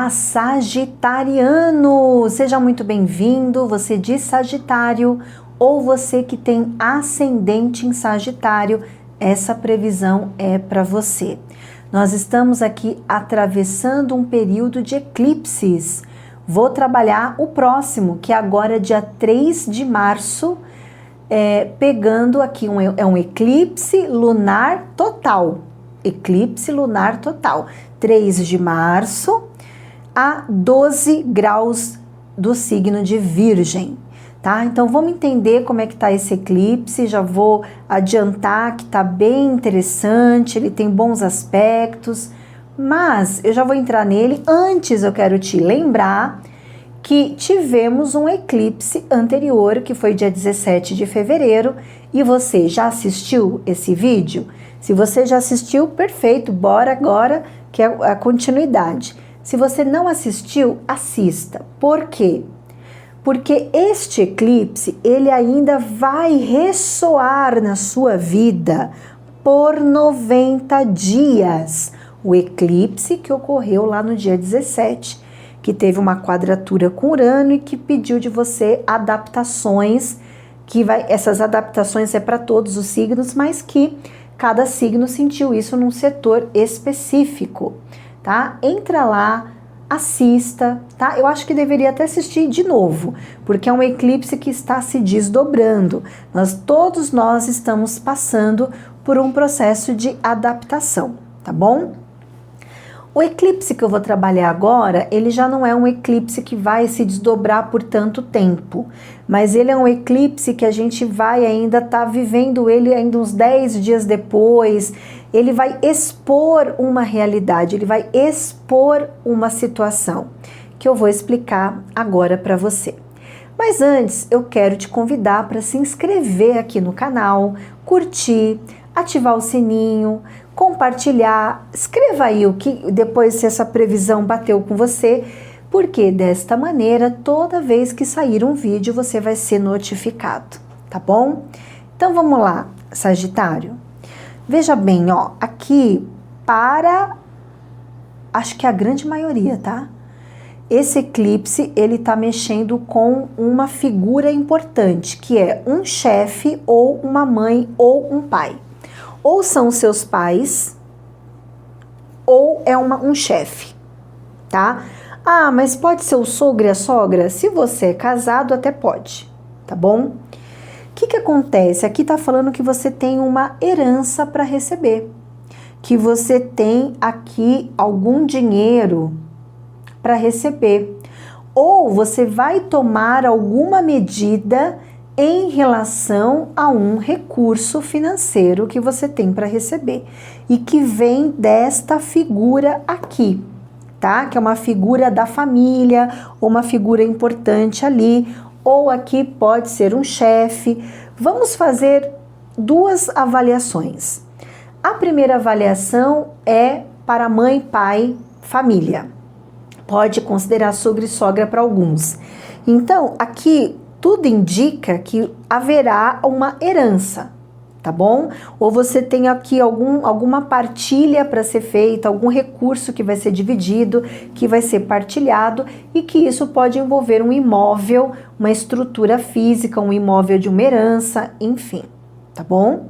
Olá, Sagitariano! Seja muito bem-vindo, você de Sagitário ou você que tem ascendente em Sagitário, essa previsão é para você. Nós estamos aqui atravessando um período de eclipses. Vou trabalhar o próximo, que é agora dia 3 de março, pegando aqui um eclipse lunar total. Eclipse lunar total, 3 de março a 12 graus do signo de Virgem, tá? Então vamos entender como é que tá esse eclipse, já vou adiantar que tá bem interessante, ele tem bons aspectos, mas eu já vou entrar nele. Antes eu quero te lembrar que tivemos um eclipse anterior, que foi dia 17 de fevereiro, e você já assistiu esse vídeo? Se você já assistiu, perfeito, bora agora, que é a continuidade. Se você não assistiu, assista. Por quê? Porque este eclipse, ele ainda vai ressoar na sua vida por 90 dias. O eclipse que ocorreu lá no dia 17, que teve uma quadratura com Urano e que pediu de você adaptações, essas adaptações é para todos os signos, mas que cada signo sentiu isso num setor específico, tá? Entra lá, assista, tá? Eu acho que deveria até assistir de novo, porque é um eclipse que está se desdobrando. Todos nós estamos passando por um processo de adaptação, tá bom? O eclipse que eu vou trabalhar agora, ele já não é um eclipse que vai se desdobrar por tanto tempo, mas ele é um eclipse que a gente vai ainda estar vivendo ele ainda uns 10 dias depois. Ele vai expor uma realidade, ele vai expor uma situação que eu vou explicar agora para você. Mas antes, eu quero te convidar para se inscrever aqui no canal, curtir, ativar o sininho, compartilhar, escreva aí o que depois se essa previsão bateu com você, porque desta maneira, toda vez que sair um vídeo, você vai ser notificado, tá bom? Então vamos lá, Sagitário. Veja bem, ó, aqui acho que a grande maioria, tá? Esse eclipse, ele tá mexendo com uma figura importante, que é um chefe ou uma mãe ou um pai. Ou são seus pais, ou é um chefe, tá? Ah, mas pode ser o sogro e a sogra? Se você é casado, até pode, tá bom? O que acontece? Aqui tá falando que você tem uma herança para receber, que você tem aqui algum dinheiro para receber, ou você vai tomar alguma medida em relação a um recurso financeiro que você tem para receber e que vem desta figura aqui, tá? Que é uma figura da família, ou uma figura importante ali, ou aqui pode ser um chefe. Vamos fazer duas avaliações. A primeira avaliação é para mãe, pai, família. Pode considerar sogro e sogra para alguns. Então, aqui tudo indica que haverá uma herança, tá bom? Ou você tem aqui alguma partilha para ser feita, algum recurso que vai ser dividido, que vai ser partilhado e que isso pode envolver um imóvel, uma estrutura física, um imóvel de uma herança, enfim, tá bom?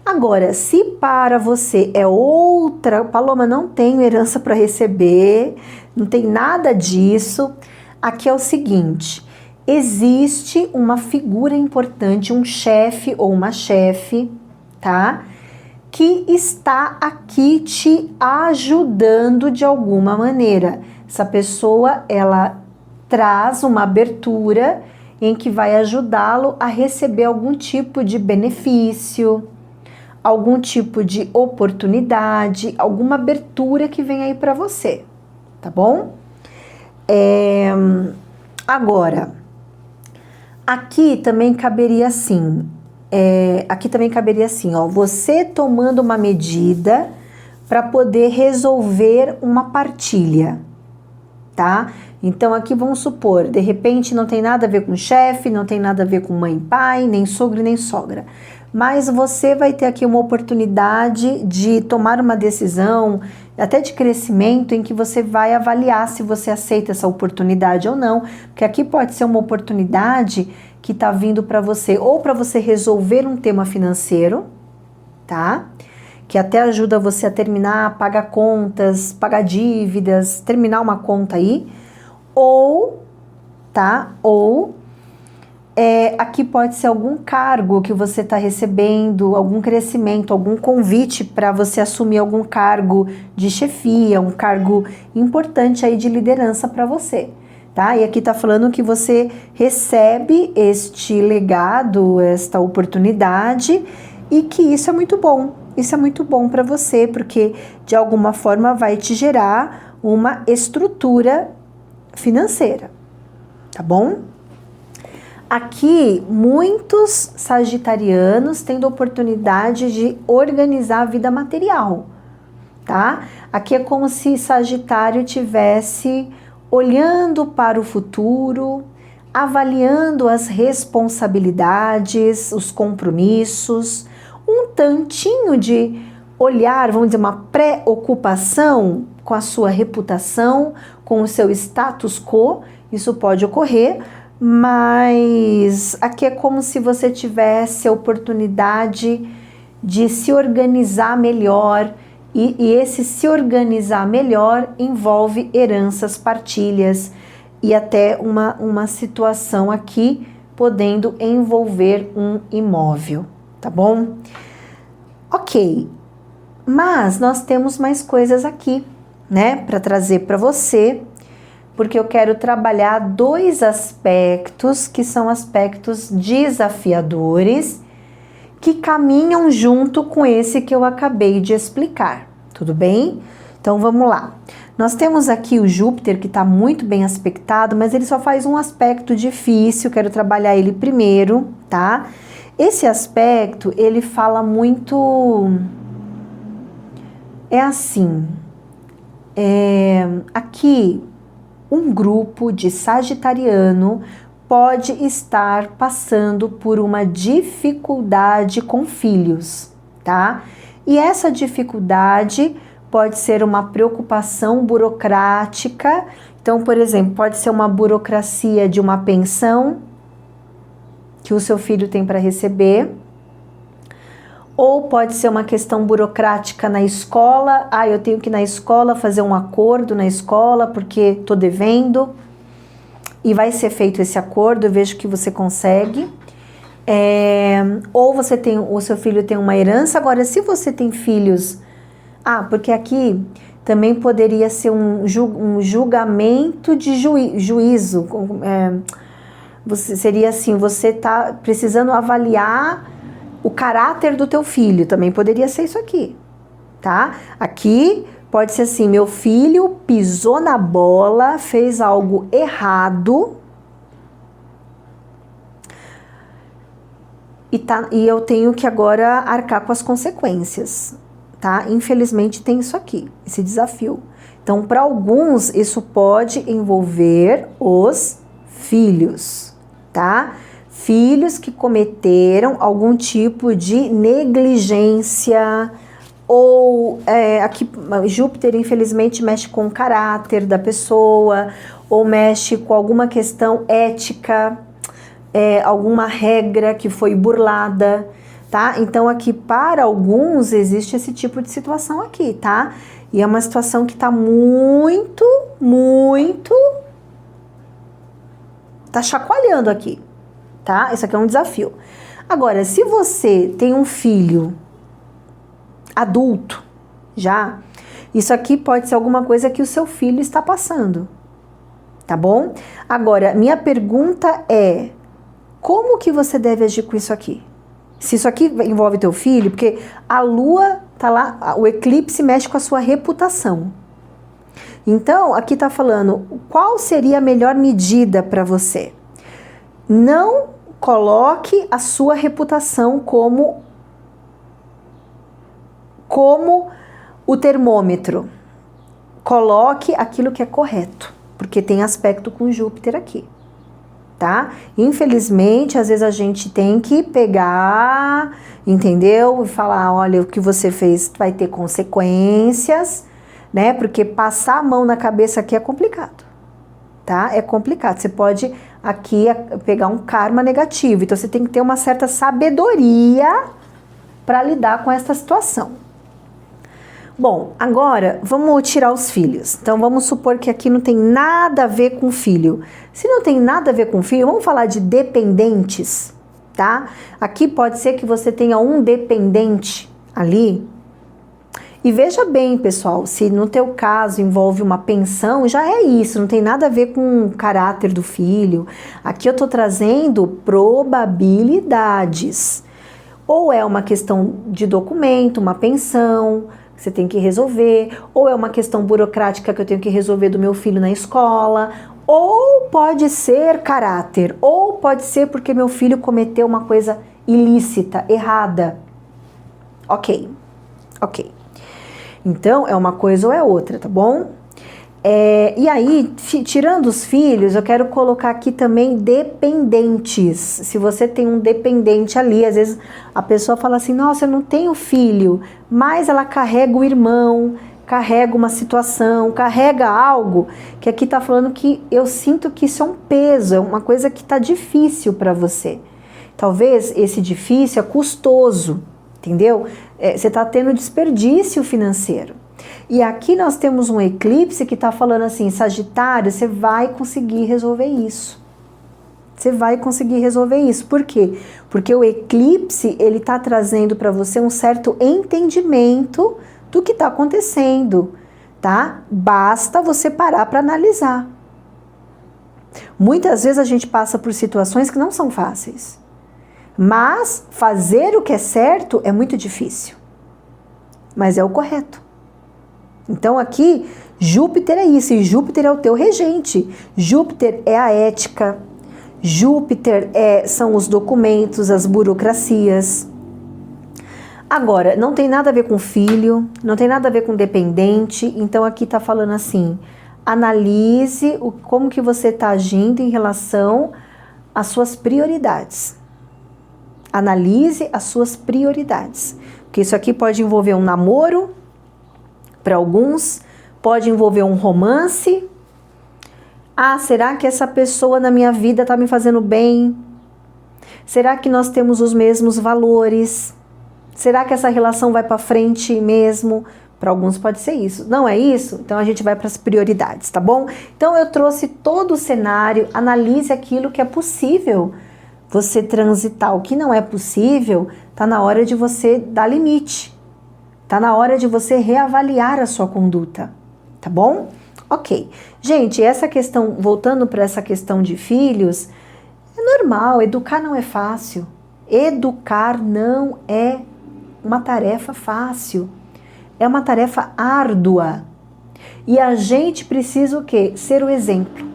Agora, se para você é outra, Paloma, não tenho herança para receber, não tem nada disso, aqui é o seguinte: existe uma figura importante, um chefe ou uma chefe, tá? Que está aqui te ajudando de alguma maneira. Essa pessoa, ela traz uma abertura em que vai ajudá-lo a receber algum tipo de benefício, algum tipo de oportunidade, alguma abertura que vem aí para você, tá bom? Agora, aqui também caberia assim, ó, você tomando uma medida para poder resolver uma partilha, tá? Então aqui vamos supor, de repente não tem nada a ver com chefe, não tem nada a ver com mãe e pai, nem sogro nem sogra, mas você vai ter aqui uma oportunidade de tomar uma decisão, até de crescimento, em que você vai avaliar se você aceita essa oportunidade ou não, porque aqui pode ser uma oportunidade que está vindo para você, ou para você resolver um tema financeiro, tá? Que até ajuda você a terminar, pagar contas, pagar dívidas, terminar uma conta aí, ou, tá? Ou aqui pode ser algum cargo que você está recebendo, algum crescimento, algum convite para você assumir algum cargo de chefia, um cargo importante aí de liderança para você, tá? E aqui está falando que você recebe este legado, esta oportunidade, e que isso é muito bom. Isso é muito bom para você, porque de alguma forma vai te gerar uma estrutura financeira, tá bom? Aqui, muitos sagitarianos tendo oportunidade de organizar a vida material, tá? Aqui é como se Sagitário tivesse olhando para o futuro, avaliando as responsabilidades, os compromissos, um tantinho de olhar, vamos dizer, uma preocupação com a sua reputação, com o seu status quo, isso pode ocorrer, mas aqui é como se você tivesse a oportunidade de se organizar melhor, e esse se organizar melhor envolve heranças, partilhas e até uma situação aqui podendo envolver um imóvel, tá bom? Ok, mas nós temos mais coisas aqui, né, para trazer para você, porque eu quero trabalhar dois aspectos que são aspectos desafiadores que caminham junto com esse que eu acabei de explicar, tudo bem? Então vamos lá. Nós temos aqui o Júpiter que está muito bem aspectado, mas ele só faz um aspecto difícil, quero trabalhar ele primeiro, tá? Esse aspecto, ele fala muito... É assim, aqui... Um grupo de sagitariano pode estar passando por uma dificuldade com filhos, tá? E essa dificuldade pode ser uma preocupação burocrática. Então, por exemplo, pode ser uma burocracia de uma pensão que o seu filho tem para receber, ou pode ser uma questão burocrática na escola. Eu tenho que ir na escola fazer um acordo na escola porque estou devendo, e vai ser feito esse acordo, eu vejo que você consegue. Ou você tem, o seu filho tem uma herança. Agora, se você tem filhos... porque aqui também poderia ser um julgamento de juízo. Seria assim, você está precisando avaliar o caráter do teu filho, também poderia ser isso aqui, tá? Aqui pode ser assim, meu filho pisou na bola, fez algo errado e eu tenho que agora arcar com as consequências, tá? Infelizmente tem isso aqui, esse desafio. Então, para alguns, isso pode envolver os filhos, tá? Filhos que cometeram algum tipo de negligência, ou aqui Júpiter infelizmente mexe com o caráter da pessoa, ou mexe com alguma questão ética, alguma regra que foi burlada, tá? Então aqui para alguns existe esse tipo de situação aqui, tá? E é uma situação que tá muito, tá chacoalhando aqui. Tá? Isso aqui é um desafio. Agora, se você tem um filho adulto, já, isso aqui pode ser alguma coisa que o seu filho está passando, tá bom? Agora, minha pergunta é, como que você deve agir com isso aqui? Se isso aqui envolve teu filho, porque a lua tá lá, o eclipse mexe com a sua reputação. Então, aqui tá falando, qual seria a melhor medida para você? Não coloque a sua reputação como o termômetro. Coloque aquilo que é correto, porque tem aspecto com Júpiter aqui, tá? Infelizmente, às vezes a gente tem que pegar, entendeu? E falar, olha, o que você fez vai ter consequências, né? Porque passar a mão na cabeça aqui é complicado, tá? É complicado. Você pode aqui pegar um karma negativo. Então você tem que ter uma certa sabedoria para lidar com essa situação. Bom, agora vamos tirar os filhos. Então vamos supor que aqui não tem nada a ver com filho. Se não tem nada a ver com filho, vamos falar de dependentes, tá? Aqui pode ser que você tenha um dependente ali. E veja bem, pessoal, se no teu caso envolve uma pensão, já é isso, não tem nada a ver com o caráter do filho. Aqui eu tô trazendo probabilidades. Ou é uma questão de documento, uma pensão, que você tem que resolver, ou é uma questão burocrática que eu tenho que resolver do meu filho na escola, ou pode ser caráter, ou pode ser porque meu filho cometeu uma coisa ilícita, errada. Ok. Então, é uma coisa ou é outra, tá bom? E aí, tirando os filhos, eu quero colocar aqui também dependentes. Se você tem um dependente ali, às vezes a pessoa fala assim, nossa, eu não tenho filho, mas ela carrega o irmão, carrega uma situação, carrega algo, que aqui tá falando que eu sinto que isso é um peso, é uma coisa que tá difícil para você. Talvez esse difícil é custoso, entendeu? Você tá tendo desperdício financeiro. E aqui nós temos um eclipse que está falando assim, Sagitário, você vai conseguir resolver isso. Você vai conseguir resolver isso. Por quê? Porque o eclipse, ele está trazendo para você um certo entendimento do que está acontecendo, tá? Basta você parar para analisar. Muitas vezes a gente passa por situações que não são fáceis. Mas fazer o que é certo é muito difícil. Mas é o correto. Então aqui, Júpiter é isso, e Júpiter é o teu regente. Júpiter é a ética, Júpiter são os documentos, as burocracias. Agora, não tem nada a ver com filho, não tem nada a ver com dependente, então aqui tá falando assim, analise como que você tá agindo em relação às suas prioridades. Analise as suas prioridades, porque isso aqui pode envolver um namoro, para alguns, pode envolver um romance. Ah, será que essa pessoa na minha vida está me fazendo bem? Será que nós temos os mesmos valores? Será que essa relação vai para frente mesmo? Para alguns pode ser isso. Não é isso? Então a gente vai para as prioridades, tá bom? Então eu trouxe todo o cenário, analise aquilo que é possível você transitar. O que não é possível, tá na hora de você dar limite. Tá na hora de você reavaliar a sua conduta, tá bom? Ok. Gente, essa questão, voltando para essa questão de filhos, é normal, educar não é fácil. Educar não é uma tarefa fácil. É uma tarefa árdua. E a gente precisa o quê? Ser o exemplo,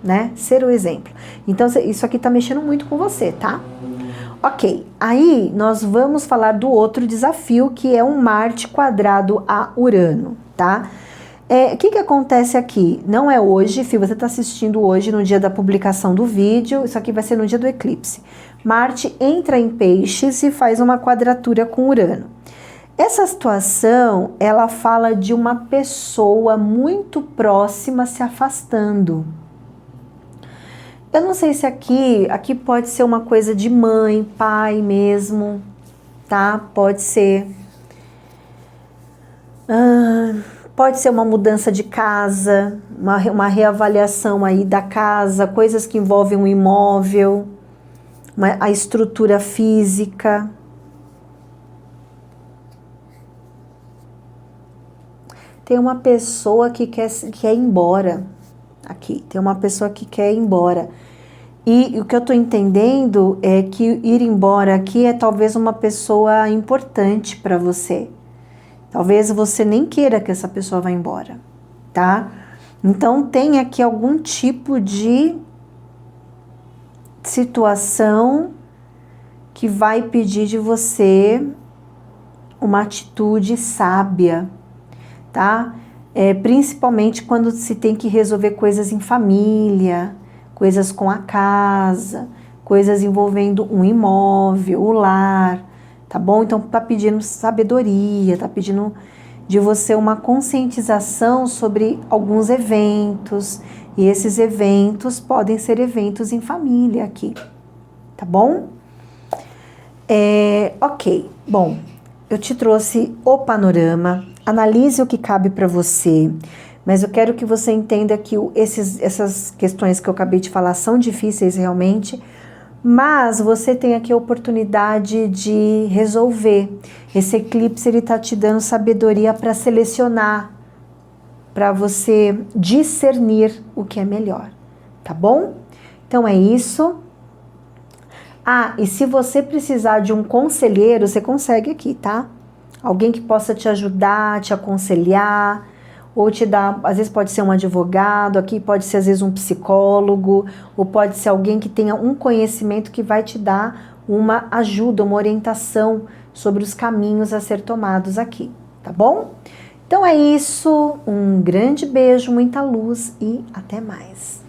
né? Ser o exemplo. Então, isso aqui tá mexendo muito com você, tá? Ok, aí nós vamos falar do outro desafio, que é um Marte quadrado a Urano, tá? O que acontece aqui? Não é hoje, se você está assistindo hoje, no dia da publicação do vídeo, isso aqui vai ser no dia do eclipse. Marte entra em Peixes e faz uma quadratura com Urano. Essa situação, ela fala de uma pessoa muito próxima se afastando. Eu não sei se aqui pode ser uma coisa de mãe, pai mesmo, tá? Pode ser. Pode ser uma mudança de casa, uma reavaliação aí da casa, coisas que envolvem um imóvel, a estrutura física. Tem uma pessoa que quer ir embora. Aqui, tem uma pessoa que quer ir embora. E o que eu tô entendendo é que ir embora aqui é talvez uma pessoa importante para você. Talvez você nem queira que essa pessoa vá embora, tá? Então tem aqui algum tipo de situação que vai pedir de você uma atitude sábia, tá? Principalmente quando se tem que resolver coisas em família, coisas com a casa, coisas envolvendo um imóvel, o lar, tá bom? Então tá pedindo sabedoria, tá pedindo de você uma conscientização sobre alguns eventos, e esses eventos podem ser eventos em família aqui, tá bom? Ok, bom, eu te trouxe o panorama, analise o que cabe para você, mas eu quero que você entenda que essas questões que eu acabei de falar são difíceis realmente, mas você tem aqui a oportunidade de resolver. Esse eclipse, ele está te dando sabedoria para selecionar, para você discernir o que é melhor, tá bom? Então é isso. Ah, e se você precisar de um conselheiro, você consegue aqui, tá? Alguém que possa te ajudar, te aconselhar, ou te dar, às vezes pode ser um advogado, aqui pode ser às vezes um psicólogo, ou pode ser alguém que tenha um conhecimento que vai te dar uma ajuda, uma orientação sobre os caminhos a ser tomados aqui, tá bom? Então é isso, um grande beijo, muita luz e até mais.